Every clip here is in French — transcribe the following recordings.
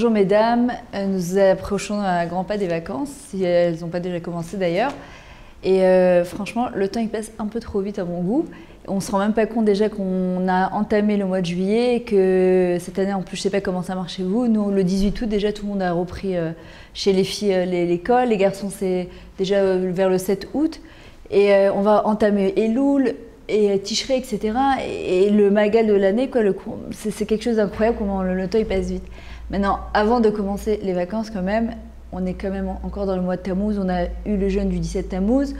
Bonjour mesdames, nous approchons à grands pas des vacances, si elles n'ont pas déjà commencé d'ailleurs. Et franchement, le temps il passe un peu trop vite à mon goût. On ne se rend même pas compte déjà qu'on a entamé le mois de juillet et que cette année, en plus, je ne sais pas comment ça marche chez vous. Nous, le 18 août, déjà, tout le monde a repris chez les filles l'école. Les garçons, c'est déjà vers le 7 août. Et on va entamer Elul et Tishrei, etc. Et le magal de l'année, c'est quelque chose d'incroyable comment le temps il passe vite. Maintenant, avant de commencer les vacances, quand même, on est quand même encore dans le mois de Tammuz. On a eu le jeûne du 17 Tammuz.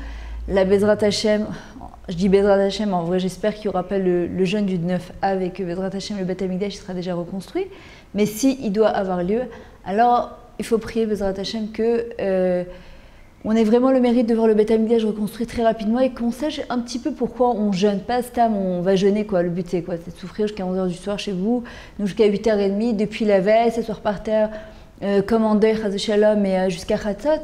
La Bezrat Hashem, je dis Bezrat Hashem, en vrai j'espère qu'il n'y aura pas le jeûne du 9 avec Bezrat Hashem, le Beth Amikdash sera déjà reconstruit. Mais si il doit avoir lieu, alors il faut prier Bezrat Hashem que on ait vraiment le mérite de voir le Beth Amikdash reconstruit très rapidement et qu'on sache un petit peu pourquoi on jeûne. Pas stam, on va jeûner quoi. Le but c'est quoi? C'est de souffrir jusqu'à 11h du soir chez vous, donc jusqu'à 8h30 depuis la veille, s'asseoir par terre, commander Chaz Shalom et jusqu'à Chatzot.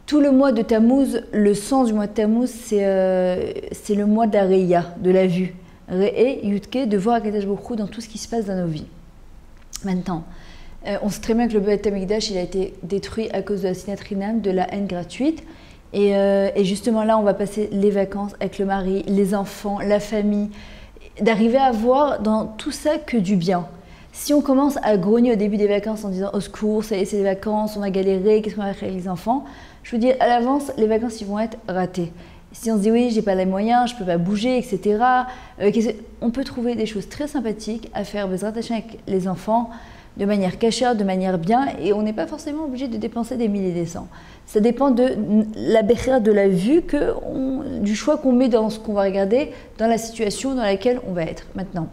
Tout le mois de Tammuz, le sens du mois de Tammuz, c'est le mois de la Reya, de la vue. Re'e, Yudke, de voir Akadosh Baruch Hu dans tout ce qui se passe dans nos vies. Maintenant, on sait très bien que le Beth Amikdash il a été détruit à cause de la sinat Rinam, de la haine gratuite. Et justement là, on va passer les vacances avec le mari, les enfants, la famille, d'arriver à voir dans tout ça que du bien. Si on commence à grogner au début des vacances en disant « au secours, ça y est, c'est les vacances, on va galérer, qu'est-ce qu'on va faire avec les enfants ?» Je vous dis à l'avance, les vacances ils vont être ratées. Si on se dit « oui, j'ai pas les moyens, je peux pas bouger, etc. » On peut trouver des choses très sympathiques à faire Bezrat Hashem avec les enfants, de manière cachère, de manière bien, et on n'est pas forcément obligé de dépenser des milliers et des cents. Ça dépend de la béchère, de la vue, du choix qu'on met dans ce qu'on va regarder, dans la situation dans laquelle on va être. Maintenant,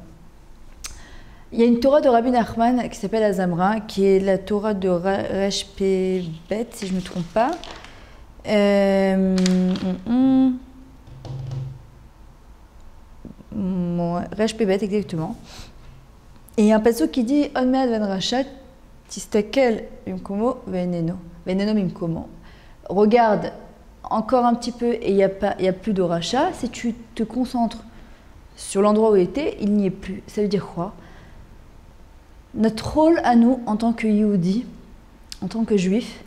il y a une Torah de Rabbi Nachman qui s'appelle Azamra, qui est la Torah de Resh Pebet, si je ne me trompe pas. Resh Pebet, exactement. Et il y a un passage qui dit On me'ad ven rachat tistakel mimkomo veneno mimkomo. Regarde encore un petit peu et il y a plus de rachat. Si tu te concentres sur l'endroit où il était, il n'y est plus. Ça veut dire quoi? Notre rôle à nous, en tant que Yehudi, en tant que Juifs,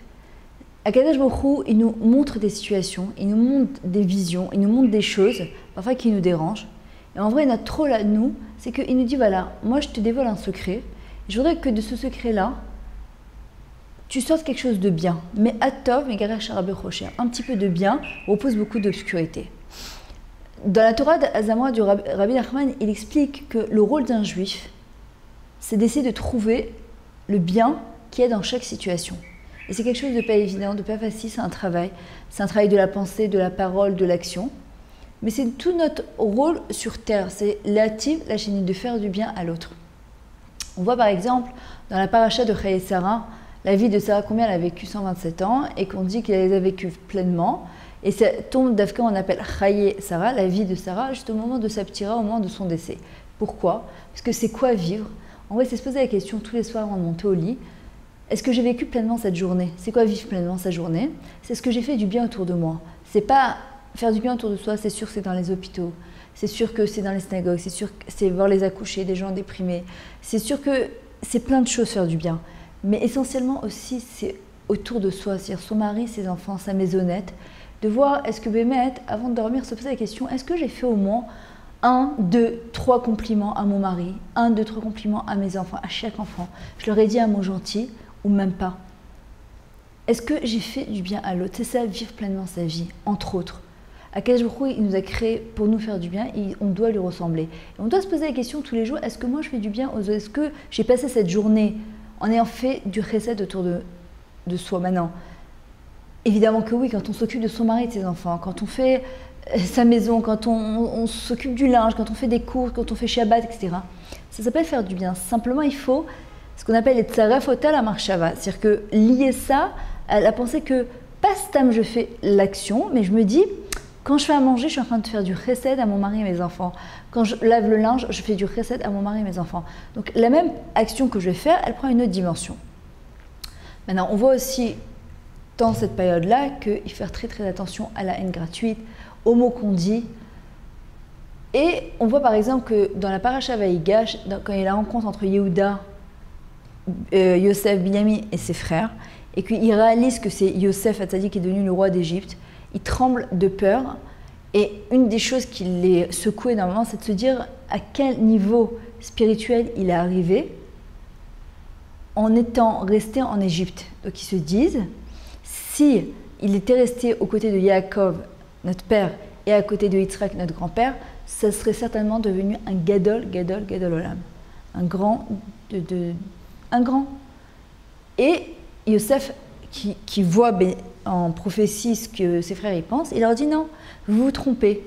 Akadosh Baruch Hu, il nous montre des situations, il nous montre des visions, il nous montre des choses, parfois qui nous dérangent. Et en vrai, notre rôle à nous, c'est qu'il nous dit, voilà, moi je te dévoile un secret, je voudrais que de ce secret-là, tu sortes quelque chose de bien. Mais Atov, mais Garer Sharabe Rocher, un petit peu de bien oppose beaucoup d'obscurité. Dans la Torah d'Azamra du Rabbi Nachman, il explique que le rôle d'un Juif, c'est d'essayer de trouver le bien qu'il y a dans chaque situation. Et c'est quelque chose de pas évident, de pas facile, c'est un travail. C'est un travail de la pensée, de la parole, de l'action. Mais c'est tout notre rôle sur Terre, c'est l'active, la chaîne de faire du bien à l'autre. On voit par exemple, dans la paracha de Chaye Sarah, la vie de Sarah, combien elle a vécu 127 ans, et qu'on dit qu'elle les a vécues pleinement. Et ça tombe d'Afka, on appelle Chaye Sarah, la vie de Sarah, juste au moment de sa ptira, au moment de son décès. Pourquoi? Parce que c'est quoi vivre? En vrai, c'est se poser la question tous les soirs avant de monter au lit. Est-ce que j'ai vécu pleinement cette journée? C'est quoi vivre pleinement sa journée? C'est ce que j'ai fait du bien autour de moi. C'est pas faire du bien autour de soi, c'est sûr que c'est dans les hôpitaux. C'est sûr que c'est dans les synagogues. C'est sûr que c'est voir les accouchés, des gens déprimés. C'est sûr que c'est plein de choses faire du bien. Mais essentiellement aussi, c'est autour de soi. C'est-à-dire son mari, ses enfants, sa maisonnette. De voir, est-ce que Bémet, avant de dormir, se poser la question, est-ce que j'ai fait au moins 1, 2, 3 compliments à mon mari, 1, 2, 3 compliments à mes enfants, à chaque enfant. Je leur ai dit un mot gentil ou même pas. Est-ce que j'ai fait du bien à l'autre? C'est ça, vivre pleinement sa vie, entre autres. Akadosh Baruch Hu, il nous a créés pour nous faire du bien et on doit lui ressembler. Et on doit se poser la question tous les jours, est-ce que moi je fais du bien aux autres? Est-ce que j'ai passé cette journée en ayant fait du chesed autour de soi maintenant? Évidemment que oui, quand on s'occupe de son mari et de ses enfants, quand on fait sa maison, quand on s'occupe du linge, quand on fait des cours, quand on fait Shabbat, etc. Ça s'appelle faire du bien. Simplement, il faut ce qu'on appelle les tsaref otal à marshava. C'est-à-dire que lier ça à la pensée que, pas stam, je fais l'action, mais je me dis, quand je fais à manger, je suis en train de faire du chesed à mon mari et mes enfants. Quand je lave le linge, je fais du chesed à mon mari et mes enfants. Donc la même action que je vais faire, elle prend une autre dimension. Maintenant, on voit aussi dans cette période-là qu'il faut faire très très attention à la haine gratuite, aux mots qu'on dit. Et on voit par exemple que dans la paracha Vaïgash, quand il y a la rencontre entre Yehuda Yosef, Binyamin et ses frères, et qu'il réalise que c'est Yosef Hatzadik qui est devenu le roi d'Égypte, il tremble de peur. Et une des choses qui les secoue énormément, c'est de se dire à quel niveau spirituel il est arrivé en étant resté en Égypte. Donc ils se disent, si il était resté aux côtés de Yaakov, notre père, et à côté de Yitzhak, notre grand-père, ça serait certainement devenu un gadol olam, un grand, un grand. Et Yosef, qui voit en prophétie ce que ses frères y pensent, il leur dit non, vous vous trompez.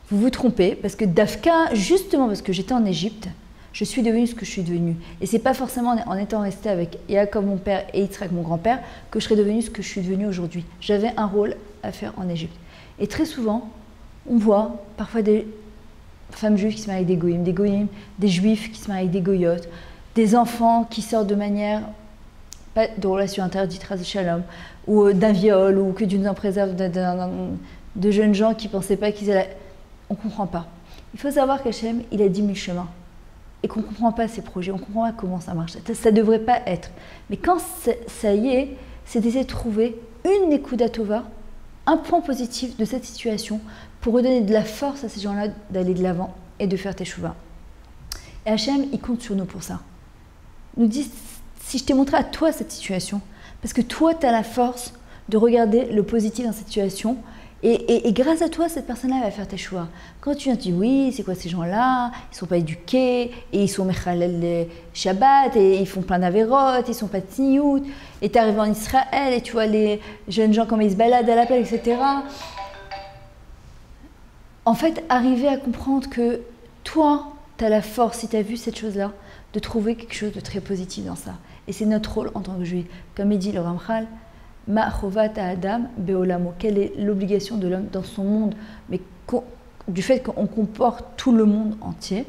Vous vous trompez parce que Dafka, justement parce que j'étais en Égypte, je suis devenue ce que je suis devenue. Et c'est pas forcément en étant restée avec Yaakov mon père et Yitzhak mon grand-père que je serais devenue ce que je suis devenue aujourd'hui. J'avais un rôle à faire en Égypte. Et très souvent, on voit parfois des femmes juives qui se marient avec des goïms, des juifs qui se marient avec des goyotes, des enfants qui sortent de manière, pas de relation interdite, ras shalom, ou d'un viol, ou que Dieu nous en préserve, de jeunes gens qui ne pensaient pas qu'ils allaient... On ne comprend pas. Il faut savoir qu'Hachem, il a 10 000 chemins. Et qu'on ne comprend pas ses projets, on ne comprend pas comment ça marche. Ça ne devrait pas être. Mais quand ça y est, c'est d'essayer de trouver une Nekuda Tova, un point positif de cette situation pour redonner de la force à ces gens-là d'aller de l'avant et de faire teshuva. Et Hachem, il compte sur nous pour ça. Il nous dit, si je t'ai montré à toi cette situation, parce que toi, tu as la force de regarder le positif dans cette situation, et grâce à toi, cette personne-là va faire tes choix. Quand tu viens, tu dis oui, c'est quoi ces gens-là? Ils ne sont pas éduqués, et ils sont mechalel Shabbat, et ils font plein d'avérotes, ils ne sont pas tzniout, et tu arrives en Israël, et tu vois les jeunes gens comment ils se baladent à l'appel, etc. En fait, arriver à comprendre que toi, tu as la force, si tu as vu cette chose-là, de trouver quelque chose de très positif dans ça. Et c'est notre rôle en tant que juif. Comme il dit le Ramchal, Ma chovat Adam beolamo. Quelle est l'obligation de l'homme dans son monde, mais du fait qu'on comporte tout le monde entier,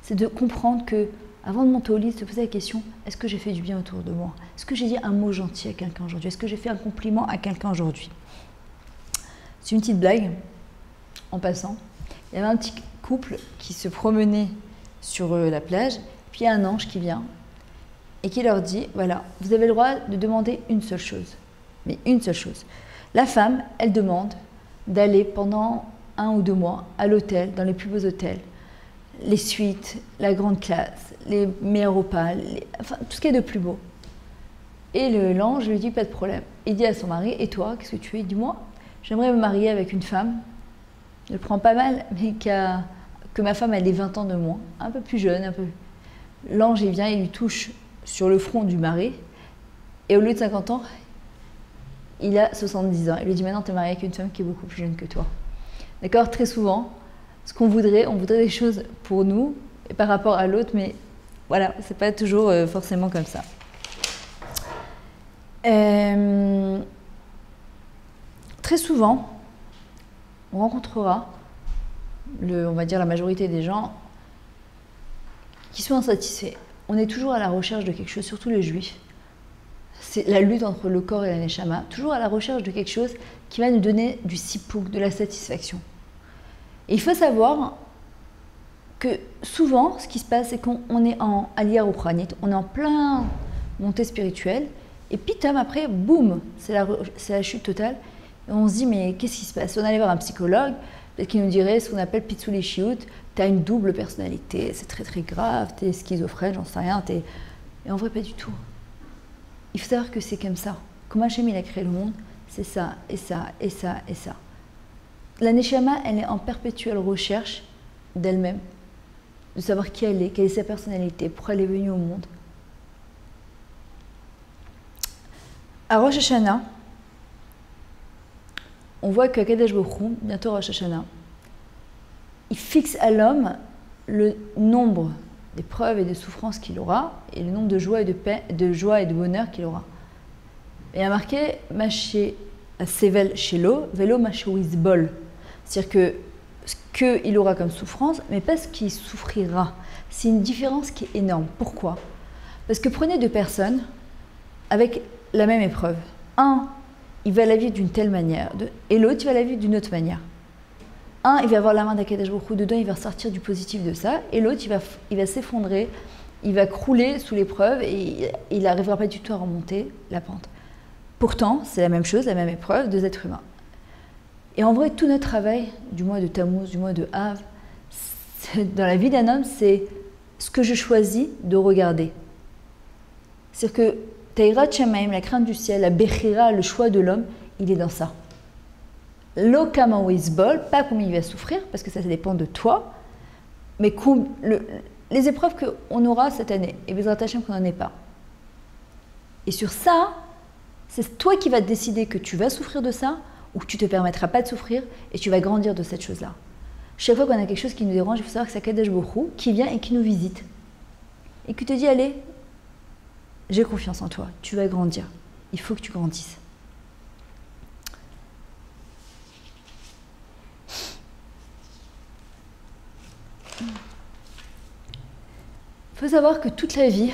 c'est de comprendre que, avant de monter au lit, de se poser la question, est-ce que j'ai fait du bien autour de moi? Est-ce que j'ai dit un mot gentil à quelqu'un aujourd'hui? Est-ce que j'ai fait un compliment à quelqu'un aujourd'hui? C'est une petite blague, en passant. Il y avait un petit couple qui se promenait sur la plage, puis il y a un ange qui vient et qui leur dit, voilà, vous avez le droit de demander une seule chose. Mais une seule chose. La femme, elle demande d'aller pendant 1 ou 2 mois à l'hôtel, dans les plus beaux hôtels, les suites, la grande classe, les meilleurs repas, enfin, tout ce qu'il y a de plus beau. Et l'ange lui dit, pas de problème. Il dit à son mari, et toi, qu'est-ce que tu fais? Il dit, moi, j'aimerais me marier avec une femme, je le prends pas mal, mais que ma femme, elle ait 20 ans de moins, un peu plus jeune, un peu. L'ange, il vient, il lui touche sur le front du mari, et au lieu de 50 ans, il a 70 ans. Il lui dit maintenant tu es marié avec une femme qui est beaucoup plus jeune que toi. D'accord? Très souvent, ce qu'on voudrait, on voudrait des choses pour nous et par rapport à l'autre, mais voilà, c'est pas toujours forcément comme ça. Très souvent, on rencontrera, on va dire la majorité des gens, qui sont insatisfaits. On est toujours à la recherche de quelque chose, surtout les juifs. C'est la lutte entre le corps et la neshama, toujours à la recherche de quelque chose qui va nous donner du sipouk, de la satisfaction. Et il faut savoir que souvent, ce qui se passe, c'est qu'on est en aliyah ruchanit, on est en plein montée spirituelle, et puis après, boum, c'est la chute totale. Et on se dit, mais qu'est-ce qui se passe? On allait voir un psychologue, peut-être qu'il nous dirait ce qu'on appelle pitsouli shiyut, tu as une double personnalité, c'est très très grave, tu es schizophrène, j'en sais rien, et en vrai, pas du tout. Il faut savoir que c'est comme ça. Comme Hachem il a créé le monde, c'est ça, et ça, et ça, et ça. La Neshama, elle est en perpétuelle recherche d'elle-même, de savoir qui elle est, quelle est sa personnalité, pourquoi elle est venue au monde. À Rosh Hashanah, on voit que Kadesh Baruch Hu, bientôt Rosh Hashanah, il fixe à l'homme le nombre d'épreuves et de souffrances qu'il aura, et le nombre de joie et de joie et de bonheur qu'il aura. Et il y a marqué Maché Sevel Shelo, Velo Maché Wizbol. C'est-à-dire que ce qu'il aura comme souffrance, mais pas ce qu'il souffrira. C'est une différence qui est énorme. Pourquoi? Parce que prenez 2 personnes avec la même épreuve. Un, il va la vivre d'une telle manière, et l'autre, il va la vivre d'une autre manière. Un, il va avoir la main d'Akadosh Baruch Hu dedans, il va ressortir du positif de ça, et l'autre, il va s'effondrer il va crouler sous l'épreuve et il n'arrivera pas du tout à remonter la pente. Pourtant, c'est la même chose, la même épreuve, deux êtres humains. Et en vrai, tout notre travail, du mois de Tammuz, du mois de Av, dans la vie d'un homme, c'est ce que je choisis de regarder. C'est-à-dire que Taïrat Shamaim, la crainte du ciel, la Bechira, le choix de l'homme, il est dans ça. L'Okama Wisbol, pas combien il va souffrir, parce que ça dépend de toi, mais les épreuves qu'on aura cette année, et Bezrat Hashem qu'on n'en ait pas. Et sur ça, c'est toi qui vas décider que tu vas souffrir de ça, ou que tu ne te permettras pas de souffrir, et tu vas grandir de cette chose-là. Chaque fois qu'on a quelque chose qui nous dérange, il faut savoir que c'est Kadosh Baruch Hu qui vient et qui nous visite. Et qui te dit, allez, j'ai confiance en toi, tu vas grandir. Il faut que tu grandisses. Il faut savoir que toute la vie,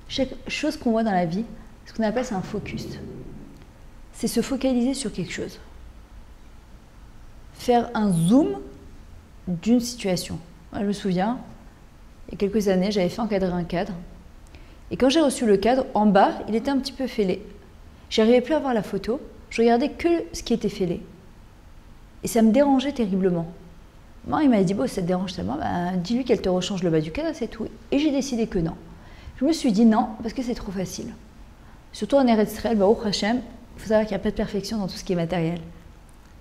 chaque chose qu'on voit dans la vie, ce qu'on appelle c'est un focus. C'est se focaliser sur quelque chose. Faire un zoom d'une situation. Moi, je me souviens, il y a quelques années, j'avais fait encadrer un cadre. Et quand j'ai reçu le cadre, en bas, il était un petit peu fêlé. J'arrivais plus à voir la photo, je regardais que ce qui était fêlé. Et ça me dérangeait terriblement. Moi, il m'a dit, bon, ça te dérange tellement, dis-lui qu'elle te rechange le bas du cadre, c'est tout. Et j'ai décidé que non. Je me suis dit non, parce que c'est trop facile. Surtout en Eretz Israël, Baruch Hashem, il faut savoir qu'il n'y a pas de perfection dans tout ce qui est matériel.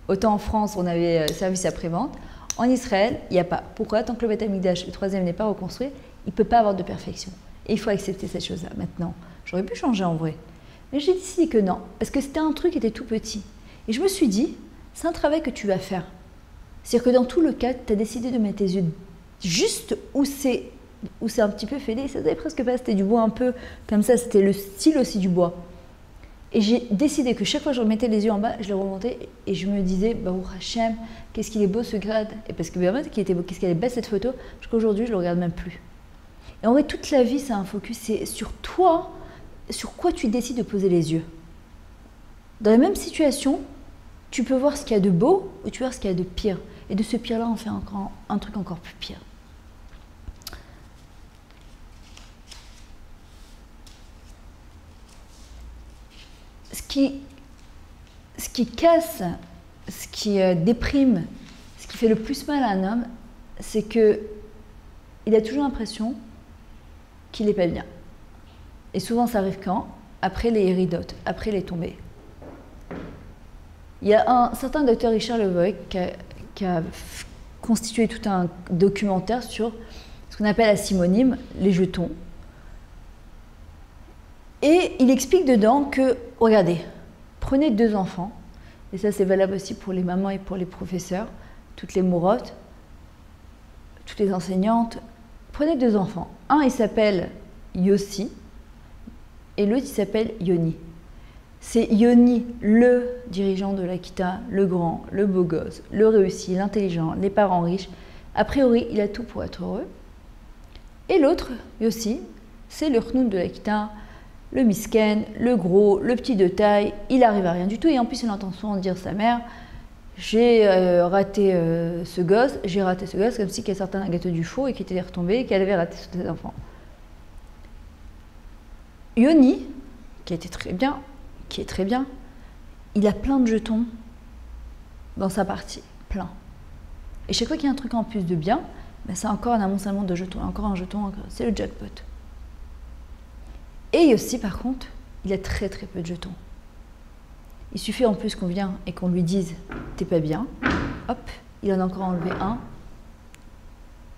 Autant en France, on avait service après-vente. En Israël, il n'y a pas. Pourquoi? Tant que le Beth Amikdash, le troisième, n'est pas reconstruit, il ne peut pas avoir de perfection. Et il faut accepter cette chose-là maintenant. J'aurais pu changer en vrai. Mais j'ai décidé que non, parce que c'était un truc qui était tout petit. Et je me suis dit, c'est un travail que tu vas faire. C'est-à-dire que dans tout le cas, tu as décidé de mettre tes yeux juste où c'est un petit peu fêlé. Ça devait presque pas, c'était du bois un peu comme ça, c'était le style aussi du bois. Et j'ai décidé que chaque fois que je remettais les yeux en bas, je les remontais et je me disais, Baruch Hashem, qu'est-ce qu'il est beau ce grade. Et parce que vraiment, qu'est-ce qu'elle est belle cette photo, jusqu'aujourd'hui, je ne le regarde même plus. Et en vrai, toute la vie, c'est un focus, c'est sur toi, sur quoi tu décides de poser les yeux. Dans la même situation, tu peux voir ce qu'il y a de beau ou tu peux voir ce qu'il y a de pire. Et de ce pire-là, on fait encore un truc encore plus pire. Ce qui casse, ce qui déprime, ce qui fait le plus mal à un homme, c'est que il a toujours l'impression qu'il n'est pas bien. Et souvent, ça arrive quand? Après les iridotes, après les tombées. Il y a un certain docteur Richard Levoy qui a constitué tout un documentaire sur ce qu'on appelle la simonyme, les jetons. Et il explique dedans que, regardez, prenez 2 enfants, et ça c'est valable aussi pour les mamans et pour les professeurs, toutes les mourottes, toutes les enseignantes, prenez 2 enfants. Un il s'appelle Yossi, et l'autre il s'appelle Yoni. C'est Yoni, le dirigeant de l'Akita, le grand, le beau gosse, le réussi, l'intelligent, les parents riches. A priori, il a tout pour être heureux. Et l'autre, Yossi, c'est le chnoun de l'Akita, le misken, le gros, le petit de taille. Il arrive à rien du tout. Et en plus, il entend souvent dire sa mère, j'ai raté ce gosse, comme si qu'elle sortait un gâteau du four et qu'il était retombé et qu'elle avait raté ses enfants. Yoni, qui est très bien, il a plein de jetons dans sa partie, plein. Et chaque fois qu'il y a un truc en plus de bien, ben c'est encore un amoncellement de jetons, encore un jeton, c'est le jackpot. Et Yossi, par contre, il a très très peu de jetons. Il suffit en plus qu'on vienne et qu'on lui dise « t'es pas bien », hop, il en a encore enlevé un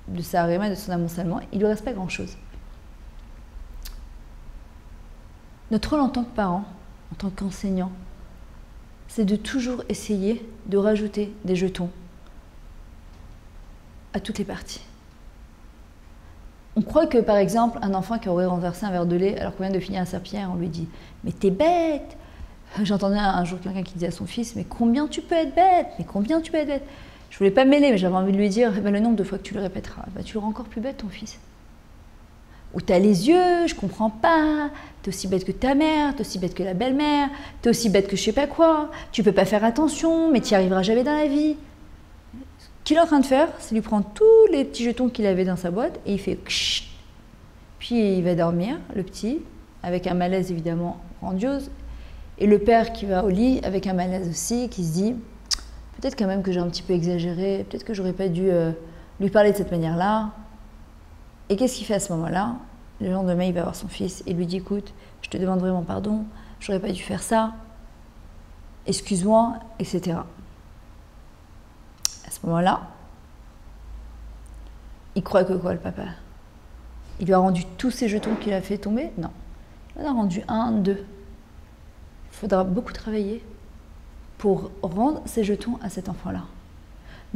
de sa harema, de son amoncellement, il ne lui reste pas grand-chose. Notre rôle en tant que parent, en tant qu'enseignant, c'est de toujours essayer de rajouter des jetons à toutes les parties. On croit que, par exemple, un enfant qui aurait renversé un verre de lait alors qu'on vient de finir un serpillière, on lui dit « mais t'es bête !» J'entendais un jour quelqu'un qui disait à son fils « mais combien tu peux être bête? Mais combien tu peux être bête ?» Je voulais pas me mêler, mais j'avais envie de lui dire « le nombre de fois que tu le répéteras, tu le rends encore plus bête, ton fils. » Ou t'as les yeux, je comprends pas, t'es aussi bête que ta mère, t'es aussi bête que la belle-mère, t'es aussi bête que je sais pas quoi, tu peux pas faire attention, mais t'y arriveras jamais dans la vie. Ce qu'il est en train de faire, c'est lui prendre tous les petits jetons qu'il avait dans sa boîte et il fait kshh. Puis il va dormir, le petit, avec un malaise évidemment grandiose. Et le père qui va au lit avec un malaise aussi, qui se dit peut-être quand même que j'ai un petit peu exagéré, peut-être que j'aurais pas dû lui parler de cette manière-là. Et qu'est-ce qu'il fait à ce moment-là? Le lendemain, il va voir son fils et lui dit écoute, je te demande vraiment pardon, j'aurais pas dû faire ça, excuse-moi, etc. À ce moment-là, il croit que quoi, le papa? Il lui a rendu tous ses jetons qu'il a fait tomber? Non. Il en a rendu un, deux. Il faudra beaucoup travailler pour rendre ces jetons à cet enfant-là.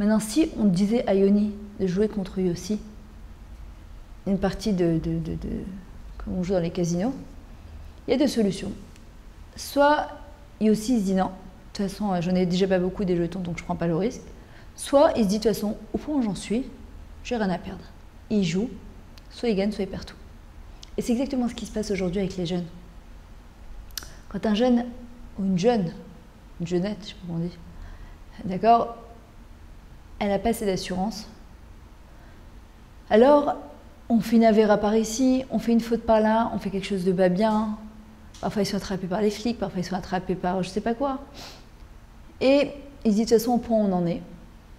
Maintenant, si on disait à Yoni de jouer contre Yossi, une partie comme on joue dans les casinos, il y a deux solutions. Soit Yossi se dit non, de toute façon, j'en ai déjà pas beaucoup des jetons, donc je prends pas le risque. Soit il se dit de toute façon, au point où j'en suis, j'ai rien à perdre. Il joue, soit il gagne, soit il perd tout. Et c'est exactement ce qui se passe aujourd'hui avec les jeunes. Quand un jeune, ou une jeunette, je sais pas comment on dit, d'accord, elle n'a pas assez d'assurance, alors on fait une avéra par ici, on fait une faute par là, on fait quelque chose de pas bien, parfois ils sont attrapés par les flics, parfois ils sont attrapés par je sais pas quoi. Et ils se disent de toute façon au point où on en est,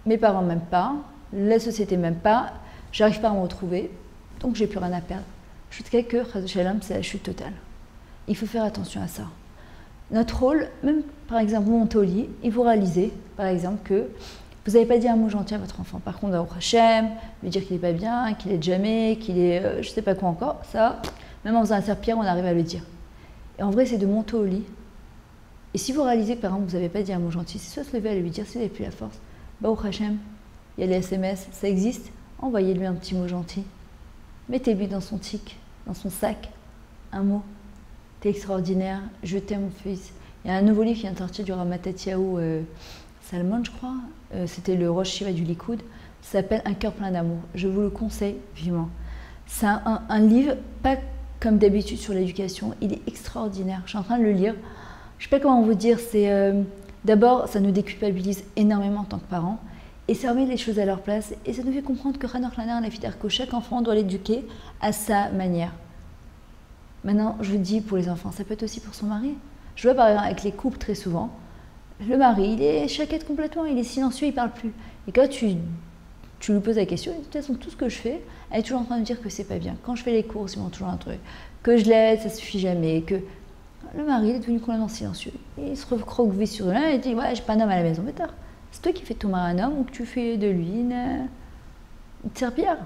mes parents m'aiment pas, la société m'aime pas, j'arrive pas à me retrouver, donc j'ai plus rien à perdre. Jusqu'à que, Shalom, c'est la chute totale. Il faut faire attention à ça. Notre rôle, même par exemple, vous montez au lit et vous réalisez, par exemple, que vous n'avez pas dit un mot gentil à votre enfant. Par contre, au Hachem, lui dire qu'il n'est pas bien, qu'il est jamais, qu'il est je sais pas quoi encore, ça, même en faisant un serpillère, on arrive à le dire. Et en vrai, c'est de monter au lit. Et si vous réalisez que par exemple, vous n'avez pas dit un mot gentil, c'est soit se lever à lui dire, si vous n'avez plus la force, bah au Hachem, il y a les SMS, ça existe, envoyez-lui un petit mot gentil. Mettez-lui dans son tic, dans son sac, un mot. T'es extraordinaire, je t'aime mon fils. Il y a un nouveau livre qui vient de sortir du Ramatatiaou Salmon, je crois. C'était le Rosh Shiva du Likoud. Ça s'appelle Un cœur plein d'amour. Je vous le conseille vivement. C'est un livre, pas comme d'habitude sur l'éducation. Il est extraordinaire. Je suis en train de le lire. Je ne sais pas comment vous dire. D'abord, ça nous déculpabilise énormément en tant que parents. Et ça remet les choses à leur place. Et ça nous fait comprendre que Hanor Lanar, la fille que chaque enfant doit l'éduquer à sa manière. Maintenant, je vous dis pour les enfants, ça peut être aussi pour son mari. Je vois par exemple avec les couples très souvent, le mari, il est chaquette complètement, il est silencieux, il ne parle plus. Et quand tu lui poses la question, de toute façon, tout ce que je fais, elle est toujours en train de dire que c'est pas bien. Quand je fais les courses, ils m'ont toujours un truc. Que je l'aide, ça suffit jamais. Que le mari, il est devenu complètement silencieux. Et il se recroqueville sur l'un et dit, ouais, j'ai pas un homme à la maison. Mais tard, c'est toi qui fais de ton mari un homme ou que tu fais de lui une serpillière.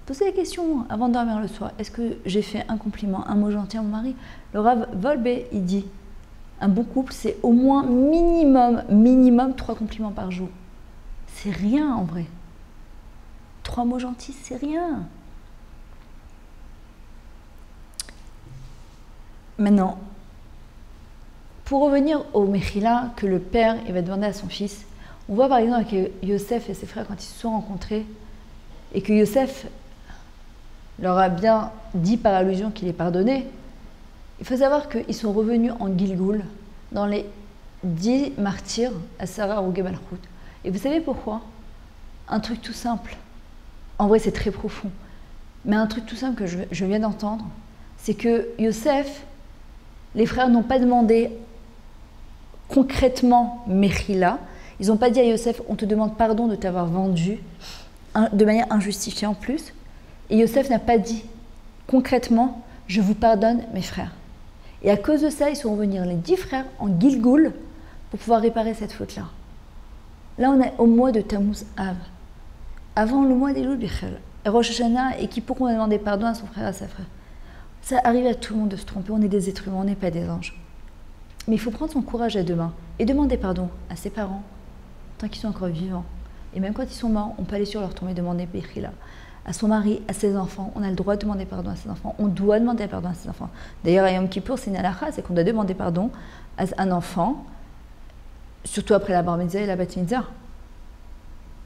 Posez la question avant de dormir le soir. Est-ce que j'ai fait un compliment, un mot gentil à mon mari? Le Rav Volbe, il dit, un bon couple, c'est au moins minimum 3 compliments par jour. C'est rien en vrai. 3 mots gentils, c'est rien. Maintenant, pour revenir au Mechila que le père il va demander à son fils, on voit par exemple avec Yosef et ses frères quand ils se sont rencontrés, et que Yosef leur a bien dit par allusion qu'il est pardonné. Il faut savoir qu'ils sont revenus en Gilgoul dans les 10 martyrs à Sarah Rougé Malchut. Et vous savez pourquoi? Un truc tout simple. En vrai, c'est très profond. Mais un truc tout simple que je viens d'entendre, c'est que Yosef, les frères n'ont pas demandé concrètement Mechila. Ils n'ont pas dit à Yosef, on te demande pardon de t'avoir vendu de manière injustifiée en plus. Et Yosef n'a pas dit concrètement, je vous pardonne mes frères. Et à cause de ça, ils sont revenus les 10 frères en Gilgoul pour pouvoir réparer cette faute-là. Là, on est au mois de Tammuz Av, avant le mois d'Elul Bichel. Et Rosh Hashanah, et qui pourquoi on a demandé pardon à son frère et à sa frère. Ça arrive à tout le monde de se tromper, on est des êtres humains, on n'est pas des anges. Mais il faut prendre son courage à deux mains et demander pardon à ses parents, tant qu'ils sont encore vivants. Et même quand ils sont morts, on peut aller sur leur tombe et demander Bechila. À son mari, à ses enfants, on a le droit de demander pardon à ses enfants, on doit demander pardon à ses enfants. D'ailleurs, à Yom Kippour, c'est une halakha, c'est qu'on doit demander pardon à un enfant, surtout après la bar mitzvah et la bat mitzvah.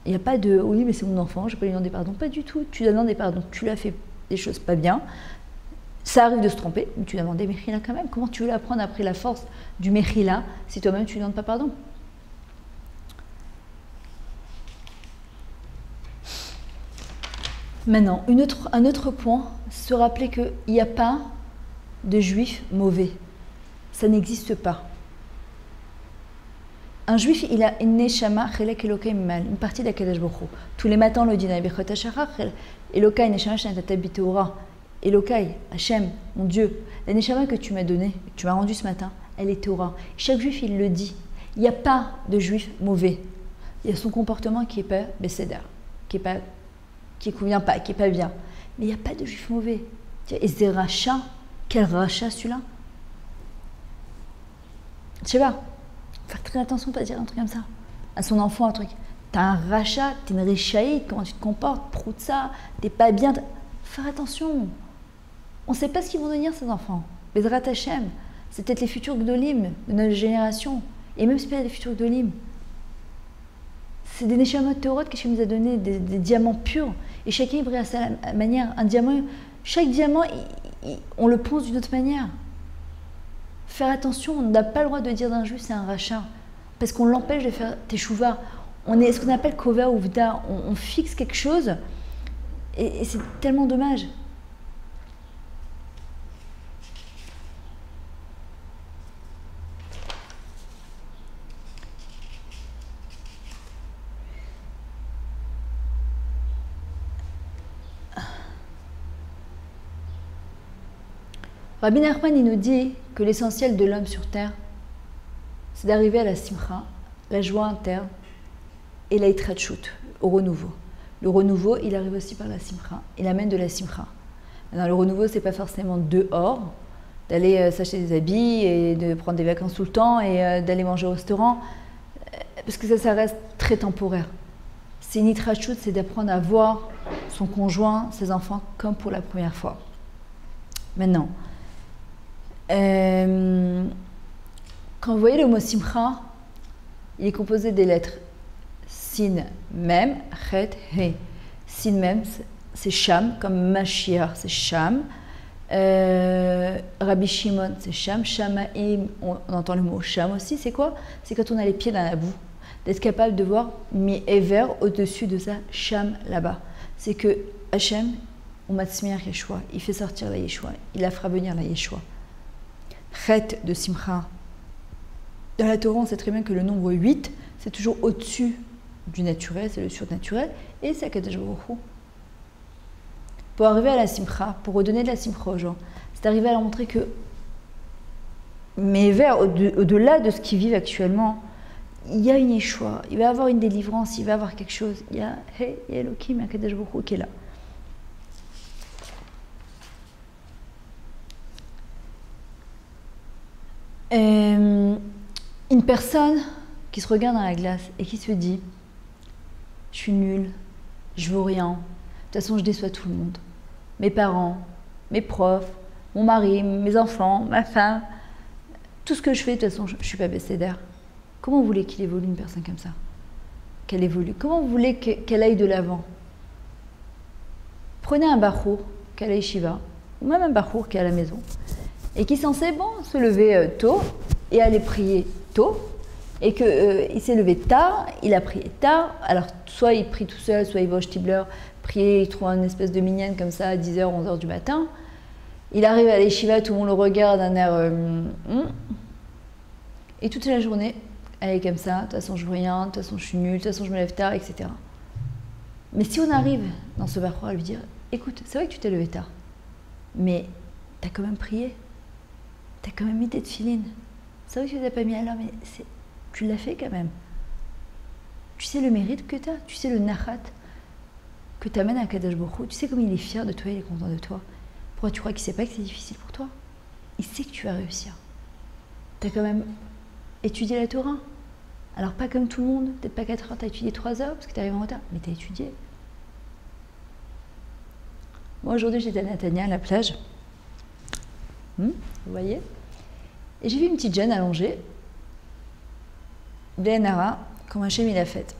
Il n'y a pas de « oui, mais c'est mon enfant, je peux lui demander pardon ». Pas du tout, tu dois demander pardon, tu lui as fait des choses pas bien, ça arrive de se tromper, mais tu dois demander Mechila quand même. Comment tu veux l'apprendre après la force du Mechila si toi-même tu ne demandes pas pardon? Maintenant, un autre point, se rappeler qu'il n'y a pas de juif mauvais. Ça n'existe pas. Un juif, il a une neshama, une partie d'Akadosh Baruch Hu. Tous les matins, on le dit dans Birchot HaShachar, Elokai, neshama shenatata bi Torah. Elokai, Hachem, mon Dieu, la neshama que tu m'as donnée, que tu m'as rendue ce matin, elle est Torah. Chaque juif, il le dit. Il n'y a pas de juif mauvais. Il y a son comportement qui n'est pas bécédar, qui ne convient pas, qui n'est pas bien. Mais il n'y a pas de juif mauvais. Et c'est rachat. Quel rachat celui-là? Je sais pas. Faire très attention, pas dire un truc comme ça. À son enfant, un truc. T'as un rachat, t'es une richaïde, comment tu te comportes, prout ça, t'es pas bien. Faire attention. On ne sait pas ce qu'ils vont devenir, ces enfants. Bezrat Hashem, c'est peut-être les futurs Gdolim de notre génération. Et même si c'est pas les futurs Gdolim. C'est des Neshamot Théorot que nous a donné, des diamants purs. Et chacun brille à sa manière. Un diamant, chaque diamant, on le pense d'une autre manière. Faire attention, on n'a pas le droit de dire d'un juif c'est un rachat. Parce qu'on l'empêche de faire teshuva. On est ce qu'on appelle kova ou vda. On fixe quelque chose. Et c'est tellement dommage. Rabbi Nachman, il nous dit que l'essentiel de l'homme sur terre, c'est d'arriver à la simcha, la joie interne, et la hitratchut, au renouveau. Le renouveau, il arrive aussi par la simcha. Il amène de la simcha. Maintenant, le renouveau, c'est pas forcément dehors, d'aller s'acheter des habits et de prendre des vacances tout le temps et d'aller manger au restaurant, parce que ça reste très temporaire. C'est une hitratchut, c'est d'apprendre à voir son conjoint, ses enfants, comme pour la première fois. Maintenant, quand vous voyez le mot simcha, il est composé des lettres sin, mem, chet, he. Sin, mem, c'est sham, comme Mashiach, c'est sham. Rabbi Shimon, c'est sham. Shamaim, on entend le mot sham aussi, c'est quoi? C'est quand on a les pieds dans la boue, d'être capable de voir mi ever au-dessus de ça, sham là-bas. C'est que Hachem, ou Matzmiach Yeshua, il fait sortir la Yeshua, il la fera venir la Yeshua. Chet de Simcha. Dans la Torah, on sait très bien que le nombre 8, c'est toujours au-dessus du naturel, c'est le surnaturel, et c'est Akadosh Baruch Hu. Pour arriver à la Simcha, pour redonner de la Simcha aux gens, c'est d'arriver à leur montrer que, mais vers, au-delà de ce qu'ils vivent actuellement, il y a une Yeshua, il va y avoir une délivrance, il va y avoir quelque chose. Il y a Elohim, Akadosh Baruch Hu qui est là. Une personne qui se regarde dans la glace et qui se dit « Je suis nulle, je vaux rien, de toute façon je déçois tout le monde. Mes parents, mes profs, mon mari, mes enfants, ma femme, tout ce que je fais, de toute façon je ne suis pas bécédaire. » Comment vous voulez qu'il évolue une personne comme ça? Qu'elle évolue? Comment vous voulez qu'elle aille de l'avant? Prenez un bachour qui est à la yeshiva, ou même un bachour qui est à la maison, et qui est censé se lever tôt et aller prier tôt, et qu'il s'est levé tard, il a prié tard, alors soit il prie tout seul, soit il va au Shtibler prier, il trouve une espèce de mignonne comme ça à 10h, 11h du matin, il arrive à l'Yeshiva, tout le monde le regarde d'un air... Et toute la journée, elle est comme ça, de toute façon je veux rien, de toute façon je suis nulle, de toute façon je me lève tard, etc. Mais si on arrive dans ce bar à lui dire, écoute, c'est vrai que tu t'es levé tard, mais t'as quand même prié, t'as quand même mis tes tefilines. C'est vrai que tu ne l'as pas mis à l'heure, mais tu l'as fait quand même. Tu sais le mérite que tu as, tu sais le nachat que tu amènes à Kadosh Baruch Hu, tu sais comme il est fier de toi, il est content de toi. Pourquoi tu crois qu'il ne sait pas que c'est difficile pour toi? Il sait que tu vas réussir. Tu as quand même étudié la Torah. Alors pas comme tout le monde, peut-être pas 4 heures, tu as étudié 3 heures parce que tu arrives en retard, mais tu as étudié. Moi aujourd'hui j'étais à Natania, à la plage. Vous voyez? Et j'ai vu une petite jeune allongée, Bénara, comme Hachem il a faite.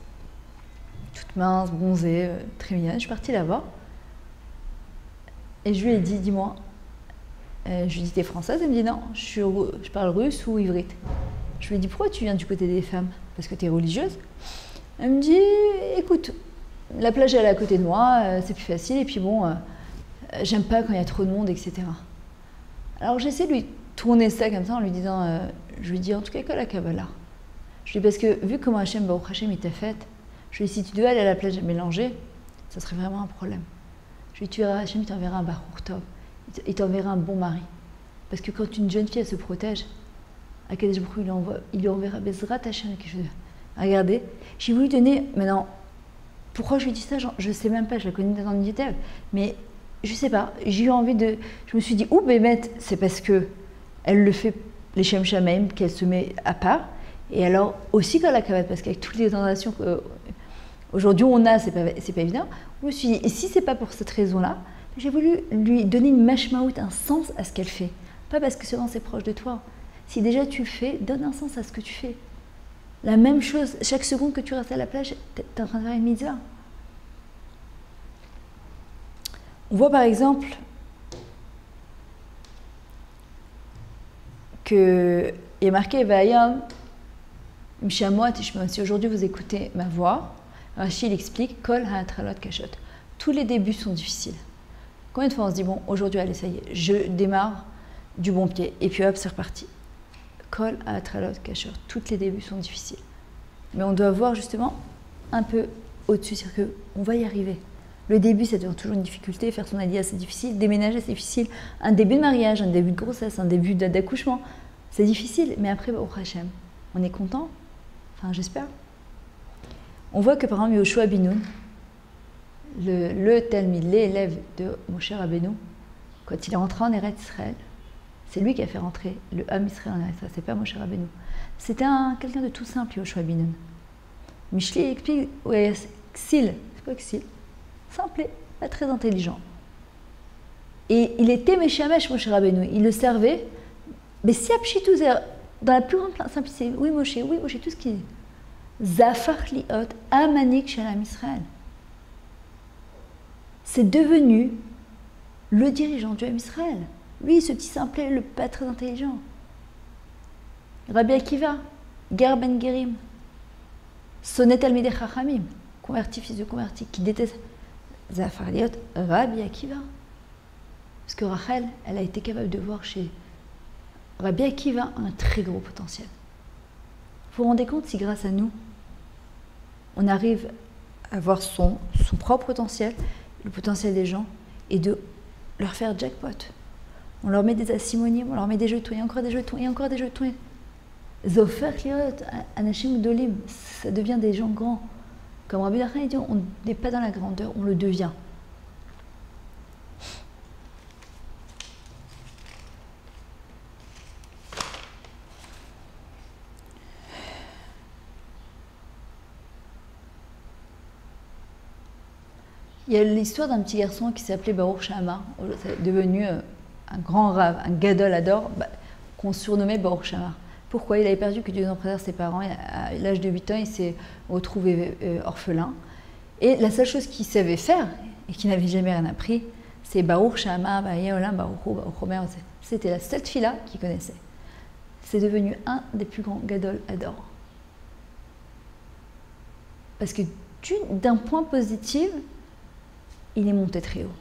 Toute mince, bronzée, très mignonne. Je suis partie la voir. Et je lui ai dit, dis-moi. Je lui ai dit, t'es française? Elle me dit, non, je parle russe ou ivrite. Je lui ai dit, pourquoi tu viens du côté des femmes? Parce que t'es religieuse? Elle me dit, écoute, la plage elle est à côté de moi, c'est plus facile, et puis bon, j'aime pas quand il y a trop de monde, etc. Alors j'essaie de lui tourner ça comme ça en lui disant, je lui dis en tout cas que la Kabbalah. Je lui dis parce que vu comment Hachem, Baruch Hachem, il t'a fait, je lui dis si tu devais aller à la plage mélanger, ça serait vraiment un problème. Je lui dis tu verras, Hachem, il t'enverra un Baruch Tov, il t'enverra un bon mari. Parce que quand une jeune fille elle se protège, Akadosh Baruch Hu, il lui enverra Bezrat Hachem quelque chose. Regardez, j'ai voulu donner, maintenant, pourquoi je lui dis ça, je ne sais même pas, je la connais dans le détail, mais je ne sais pas, j'ai eu envie de, je me suis dit, Bémet, c'est parce que elle le fait, les Shem Shamaim, qu'elle se met à part, et alors aussi quand la Kabbalah, parce qu'avec toutes les tentations qu'aujourd'hui on a, c'est pas évident, je me suis dit, et si c'est pas pour cette raison-là, j'ai voulu lui donner une mashmaout, un sens à ce qu'elle fait, pas parce que souvent c'est proche de toi. Si déjà tu le fais, donne un sens à ce que tu fais. La même chose, chaque seconde que tu restes à la plage, tu es en train de faire une mitzvah. On voit par exemple qu'il est marqué Vayam, Mshamot, si aujourd'hui vous écoutez ma voix, Rashi il explique Kol ha'atralot kashot. Tous les débuts sont difficiles. Combien de fois on se dit bon, aujourd'hui, allez, ça y est, je démarre du bon pied, et puis hop, c'est reparti. Kol ha'atralot kashot. Tous les débuts sont difficiles. Mais on doit voir justement un peu au-dessus, c'est-à-dire qu'on va y arriver. Le début, c'est toujours une difficulté, faire son aliyah, c'est difficile, déménager, c'est difficile, un début de mariage, un début de grossesse, un début d'accouchement, c'est difficile, mais après, au Hachem, on est content, enfin j'espère. On voit que par exemple, Yoshua Binoun, le Talmid, l'élève de Moshe Rabbeinu, quand il est rentré en Eretz Israël, c'est lui qui a fait rentrer le Ham Israël en Eretz Israël, c'est pas Moshe Rabbeinu. C'était quelqu'un de tout simple, Yoshua Binoun. Mishli explique, ouais, Xil, c'est quoi Xil? Simple et pas très intelligent. Et il était Meshamesh, Moshe Rabbeinu, il le servait, mais si Apshitou, dans la plus grande simplicité, oui Moshe, tout ce qu'il dit. Zafar liot amanik shalam Israël. C'est devenu le dirigeant du Ham Israël. Lui, ce petit simplet, le pas très intelligent. Rabbi Akiva, Ger ben Gerim, Sonnet Talmidei Chachamim, converti, fils de converti, qui déteste Zafar liot Rabbi Akiva. Parce que Rachel, elle a été capable de voir chez Rabbi Akiva un très gros potentiel. Vous vous rendez compte si grâce à nous, on arrive à voir son propre potentiel, le potentiel des gens, et de leur faire jackpot. On leur met des assimonies, on leur met des jetons, et encore des jetons, et encore des jetons. Zofer Kliot, Anashim Dolim, ça devient des gens grands. Comme Rabbi Nachman dit, on n'est pas dans la grandeur, on le devient. Il y a l'histoire d'un petit garçon qui s'appelait Baruch Shama, c'est devenu un grand rave, un gadol ador, qu'on surnommait Baruch Shama. Pourquoi? Il avait perdu que Dieu en préserve ses parents, à l'âge de 8 ans, il s'est retrouvé orphelin. Et la seule chose qu'il savait faire, et qu'il n'avait jamais rien appris, c'est Baruch Shama, Baruch Omer. C'était la seule fille-là qu'il connaissait. C'est devenu un des plus grands gadol ador. Parce que d'un point positif, il est monté très haut.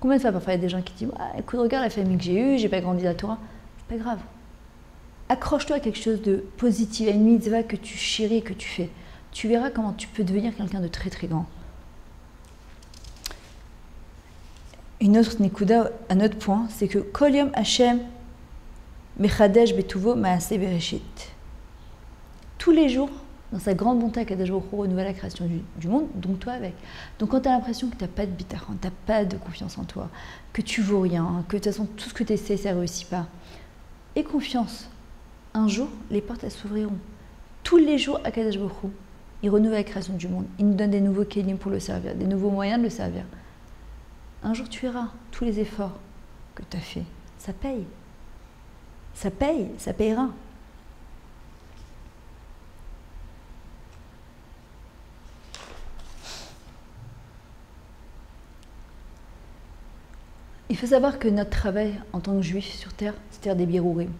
Combien de fois parfois il y a des gens qui disent écoute, regarde la famille que j'ai eue, j'ai pas grandi à la Torah. C'est pas grave. Accroche-toi à quelque chose de positif, à une mitzvah que tu chéris, que tu fais. Tu verras comment tu peux devenir quelqu'un de très très grand. Une autre nekuda, un autre point, c'est que Kol Yom Hashem Mechadesh Betuvo Maaseh Bereshit. Tous les jours, dans sa grande bonté, Akadosh Baruch Hu renouvelle la création du monde, donc toi avec. Donc quand tu as l'impression que tu n'as pas de bitachon, tu n'as pas de confiance en toi, que tu vaux rien, que de toute façon tout ce que tu essaies, ça ne réussit pas, aie confiance. Un jour, les portes elles s'ouvriront. Tous les jours, Akadosh Baruch Hu, il renouvelle la création du monde. Il nous donne des nouveaux kelim pour le servir, des nouveaux moyens de le servir. Un jour, tu verras tous les efforts que tu as faits. Ça paye. Ça paye, ça payera. Il faut savoir que notre travail en tant que juif sur terre, c'est faire des birourim.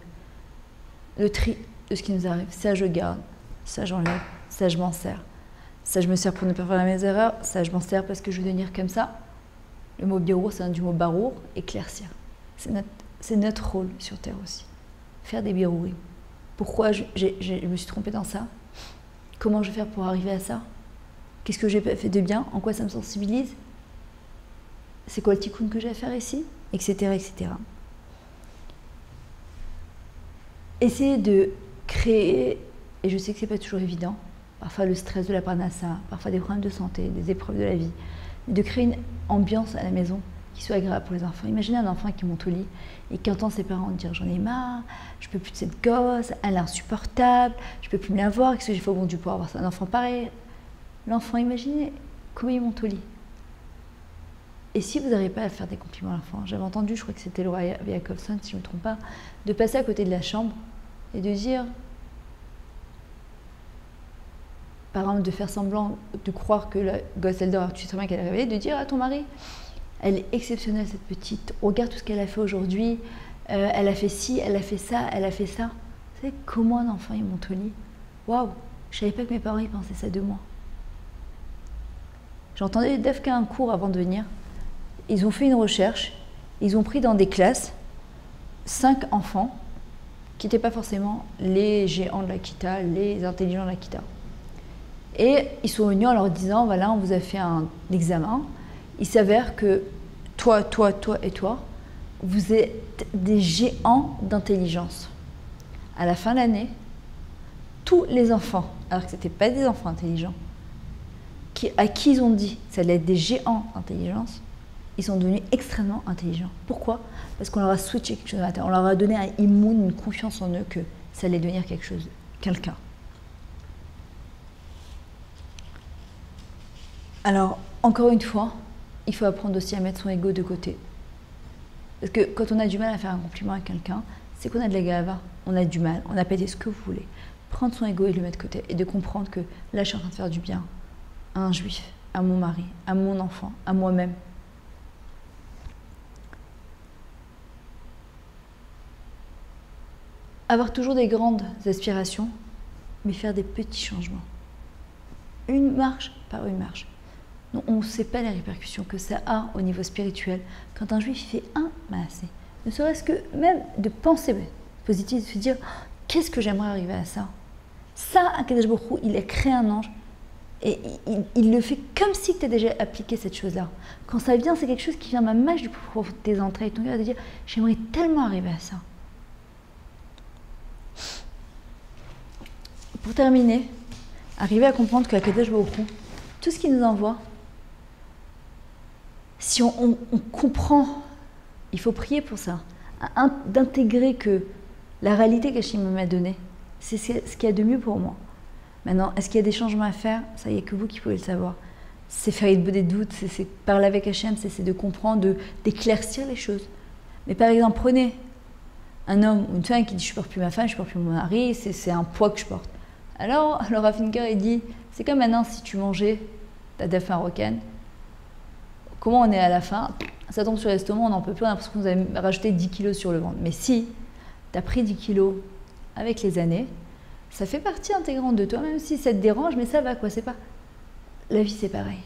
Le tri de ce qui nous arrive. Ça, je garde. Ça, j'enlève. Ça, je m'en sers. Ça, je me sers pour ne pas faire mes erreurs. Ça, je m'en sers parce que je veux devenir comme ça. Le mot birour, c'est du mot barour, éclaircir. C'est notre rôle sur Terre aussi. Faire des birourim. Pourquoi je me suis trompée dans ça? Comment je vais faire pour arriver à ça? Qu'est-ce que j'ai fait de bien? En quoi ça me sensibilise? C'est quoi le tikkun que j'ai à faire ici? Etc. etc. Essayer de créer, et je sais que c'est pas toujours évident, parfois le stress de la parnassa, parfois des problèmes de santé, des épreuves de la vie, de créer une ambiance à la maison qui soit agréable pour les enfants. Imaginez un enfant qui monte au lit et qui entend ses parents dire j'en ai marre, je peux plus de cette gosse, elle est insupportable, je peux plus me la voir, qu'est-ce que j'ai fait au bon Dieu pour avoir un enfant pareil? L'enfant, imaginez comment il monte au lit. Et si vous n'arrivez pas à faire des compliments à l'enfant, j'avais entendu, je crois que c'était Laura Jacobson, si je ne me trompe pas, de passer à côté de la chambre et de dire, par exemple, de faire semblant de croire que la gosse, elle dort, tu sais très bien qu'elle est réveillée, de dire à ton mari, elle est exceptionnelle cette petite, regarde tout ce qu'elle a fait aujourd'hui, elle a fait ci, elle a fait ça, elle a fait ça. Vous savez comment un enfant il monte au lit? Waouh, je savais pas que mes parents ils pensaient ça de moi. J'entendais Dafka un cours avant de venir. Ils ont fait une recherche, ils ont pris dans des classes 5 enfants qui n'étaient pas forcément les géants de la Kita, les intelligents de la Kita. Et ils sont venus en leur disant, voilà, on vous a fait un examen, il s'avère que toi, toi, toi et toi, vous êtes des géants d'intelligence. À la fin de l'année, tous les enfants, alors que ce n'étaient pas des enfants intelligents, à qui ils ont dit que ça allait être des géants d'intelligence, ils sont devenus extrêmement intelligents. Pourquoi? Parce qu'on leur a switché quelque chose dans la tête. On leur a donné un immune, une confiance en eux que ça allait devenir quelque chose, quelqu'un. Alors, encore une fois, il faut apprendre aussi à mettre son ego de côté. Parce que quand on a du mal à faire un compliment à quelqu'un, c'est qu'on a de la gava, on a du mal, on a pété ce que vous voulez. Prendre son ego et le mettre de côté et de comprendre que là, je suis en train de faire du bien à un juif, à mon mari, à mon enfant, à moi-même. Avoir toujours des grandes aspirations, mais faire des petits changements. Une marche par une marche. Non, on ne sait pas les répercussions que ça a au niveau spirituel. Quand un juif fait un maasé, ne serait-ce que même de penser positive, de se dire qu'est-ce que j'aimerais arriver à ça. Ça, Akadosh Baruch Hu, il a créé un ange et il le fait comme si tu as déjà appliqué cette chose-là. Quand ça vient, c'est quelque chose qui vient même du plus profond de tes entrailles, ton cœur, de dire j'aimerais tellement arriver à ça. Pour terminer, arriver à comprendre que Akadosh Baruch Hu, tout ce qu'il nous envoie, si on comprend, il faut prier pour ça, d'intégrer que la réalité qu'Hachem m'a donnée, c'est ce qu'il y a de mieux pour moi. Maintenant, est-ce qu'il y a des changements à faire? Ça, il n'y a que vous qui pouvez le savoir. C'est faire des doutes, c'est parler avec Hachem, c'est de comprendre, d'éclaircir les choses. Mais par exemple, prenez un homme ou une femme qui dit « je ne supporte plus ma femme, je ne supporte plus mon mari, c'est un poids que je porte ». Alors Rafinker, il dit « c'est comme maintenant si tu mangeais ta dauphin rocaine, comment on est à la fin? Ça tombe sur l'estomac, on n'en peut plus, on a l'impression que vous avez rajouté 10 kilos sur le ventre. Mais si tu as pris 10 kilos avec les années, ça fait partie intégrante de toi, même si ça te dérange, mais ça va quoi, c'est pas... La vie c'est pareil.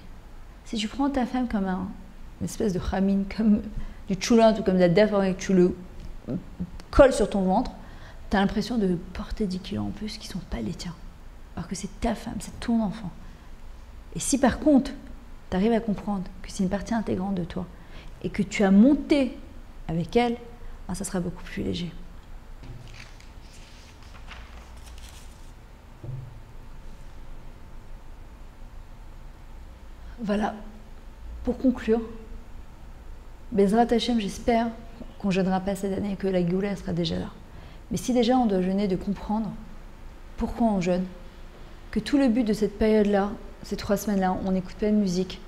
Si tu prends ta femme comme une espèce de khamine, comme du tchoulin, ou comme de la dauphin, et que tu le colles sur ton ventre, tu as l'impression de porter 10 kilos en plus qui ne sont pas les tiens. Alors que c'est ta femme, c'est ton enfant. Et si par contre, tu arrives à comprendre que c'est une partie intégrante de toi et que tu as monté avec elle, ben ça sera beaucoup plus léger. Voilà, pour conclure, Bezrat Hashem, j'espère qu'on ne jeûnera pas cette année et que la Géoula sera déjà là. Mais si déjà on doit jeûner, de comprendre pourquoi on jeûne, que tout le but de cette période-là, ces 3 semaines-là, on n'écoute pas de musique,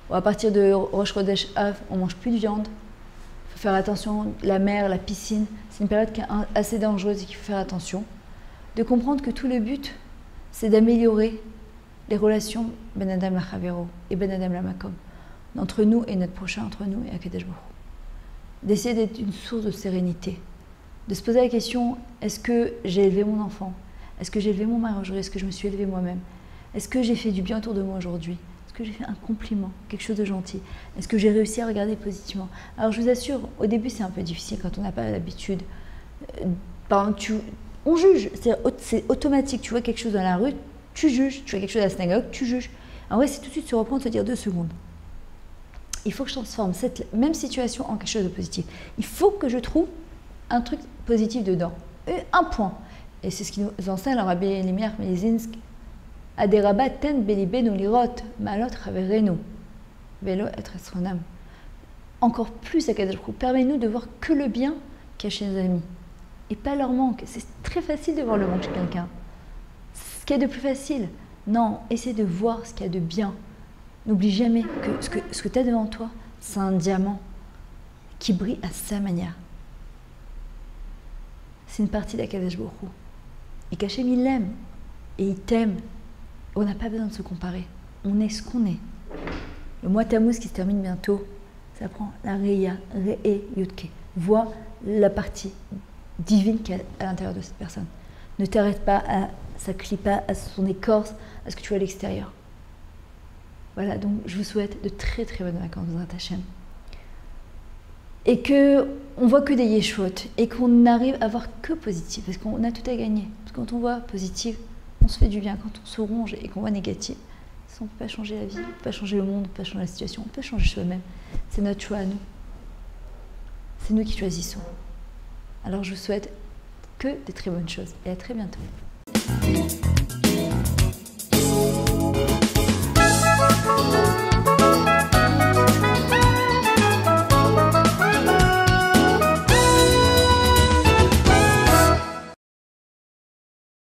ou à partir de Rosh Chodesh Av, on ne mange plus de viande, il faut faire attention, la mer, la piscine, c'est une période qui est assez dangereuse et qu'il faut faire attention. De comprendre que tout le but, c'est d'améliorer les relations Ben Adam la Chavero et Ben Adam la Makom, entre nous et notre prochain, entre nous et Akadosh Baruch Hu. D'essayer d'être une source de sérénité, de se poser la question, est-ce que j'ai élevé mon enfant? Est-ce que j'ai élevé mon mari aujourd'hui? Est-ce que je me suis élevée moi-même? Est-ce que j'ai fait du bien autour de moi aujourd'hui? Est-ce que j'ai fait un compliment, quelque chose de gentil? Est-ce que j'ai réussi à regarder positivement? Alors je vous assure, au début c'est un peu difficile quand on n'a pas l'habitude. Par exemple, on juge, c'est automatique. Tu vois quelque chose dans la rue, tu juges. Tu vois quelque chose à la synagogue, tu juges. En vrai, c'est tout de suite se reprendre, se dire 2 secondes. Il faut que je transforme cette même situation en quelque chose de positif. Il faut que je trouve un truc positif dedans. Un point. Et c'est ce qui nous enseigne le Rabbi Elimir Melizinsk. Aderabat ten belibenu lirot, malot raverenu, velo et esronam. Encore plus, Akadosh Baruch Hu, permets-nous de voir que le bien qu'il y a chez nos amis. Et pas leur manque. C'est très facile de voir le manque chez quelqu'un. Ce qu'il y a de plus facile. Non, essaie de voir ce qu'il y a de bien. N'oublie jamais que ce que tu as devant toi, c'est un diamant qui brille à sa manière. C'est une partie d'Akadosh Baruch Hu. Et qu'Hachem, il l'aime. Et il t'aime. On n'a pas besoin de se comparer. On est ce qu'on est. Le mois Tammuz qui se termine bientôt, ça prend la Reya, Re'e, Yudke. Vois la partie divine qu'il y a à l'intérieur de cette personne. Ne t'arrête pas à sa clipa, à son écorce, à ce que tu vois à l'extérieur. Voilà, donc je vous souhaite de très très bonnes vacances dans Hachem. Et qu'on voit que des yeshut et qu'on arrive à voir que positif, parce qu'on a tout à gagner. Parce que quand on voit positif, on se fait du bien. Quand on se ronge et qu'on voit négatif, on ne peut pas changer la vie, on ne peut pas changer le monde, on ne peut pas changer la situation, on peut changer soi-même. C'est notre choix à nous. C'est nous qui choisissons. Alors je vous souhaite que des très bonnes choses et à très bientôt.